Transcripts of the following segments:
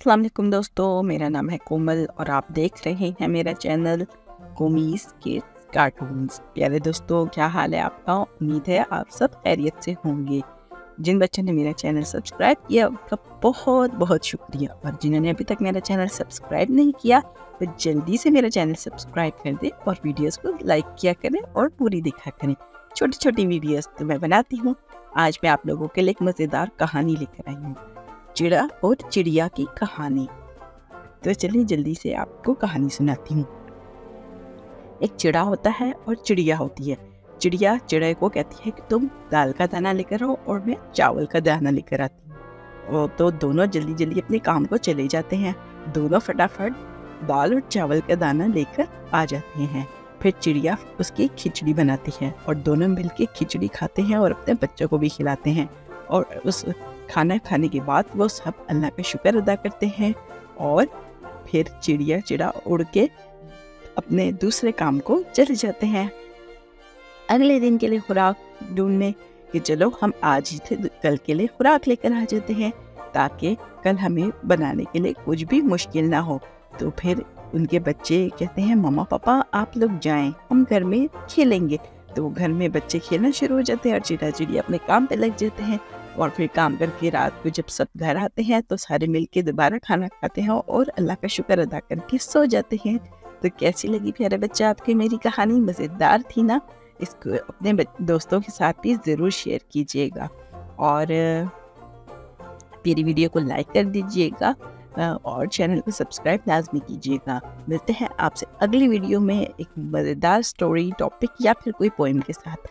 अस्सलाम वालेकुम दोस्तों, मेरा नाम है कोमल और आप देख रहे हैं मेरा चैनल कोमीज़ किड्स कार्टून्स। प्यारे दोस्तों, क्या हाल है आपका? उम्मीद है आप सब खैरियत से होंगे। जिन बच्चों ने मेरा चैनल सब्सक्राइब किया उनका बहुत बहुत शुक्रिया, और जिन्होंने अभी तक मेरा चैनल सब्सक्राइब नहीं किया तो जल्दी से मेरा चैनल सब्सक्राइब कर दें और वीडियोस को लाइक किया करें और पूरी देखा करें। छोटी छोटी वीडियोस तो मैं बनाती हूँ। आज मैं आप लोगों के लिए एक मज़ेदार कहानी लेकर आई हूँ, चिड़ा और चिड़िया की कहानी। तो चलिए जल्दी से आपको कहानी सुनाती हूँ। एक चिड़ा होता है और चिड़िया होती है। चिड़िया चिड़ै को कहती है कि तुम दाल का दाना लेकर आओ और मैं चावल का दाना लेकर आती हूँ। तो दोनों जल्दी जल्दी अपने काम को चले जाते हैं। दोनों फटाफट दाल और चावल का दाना लेकर आ जाते हैं। फिर चिड़िया उसकी खिचड़ी बनाती है और दोनों मिलकर खिचड़ी खाते हैं और अपने बच्चों को भी खिलाते हैं। और उस खाना खाने के बाद वो सब अल्लाह का शुक्र अदा करते हैं और फिर चिड़ा उड़ के अपने दूसरे काम को चले जाते हैं। अगले दिन के लिए खुराक ढूंढने कि चलो हम आज ही थे कल के लिए खुराक लेकर आ जाते हैं, ताकि कल हमें बनाने के लिए कुछ भी मुश्किल ना हो। तो फिर उनके बच्चे कहते हैं मम्मा पापा आप लोग जाएं, हम घर में खेलेंगे। तो घर में बच्चे खेलना शुरू हो जाते हैं और चिड़िया अपने काम पे लग जाते हैं। और फिर काम करके रात को जब सब घर आते हैं तो सारे मिलके दोबारा खाना खाते हैं और अल्लाह का शुक्र अदा करके सो जाते हैं। तो कैसी लगी प्यारे बच्चा आपकी मेरी कहानी? मज़ेदार थी ना? इसको अपने दोस्तों के साथ भी ज़रूर शेयर कीजिएगा और मेरी वीडियो को लाइक कर दीजिएगा और चैनल को सब्सक्राइब लाजमी कीजिएगा। मिलते हैं आपसे अगली वीडियो में एक मज़ेदार स्टोरी टॉपिक या फिर कोई पोएम के साथ।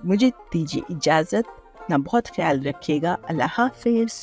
मुझे दीजिए इजाज़त, अपना बहुत ख्याल रखिएगा। अल्लाह हाफिज़।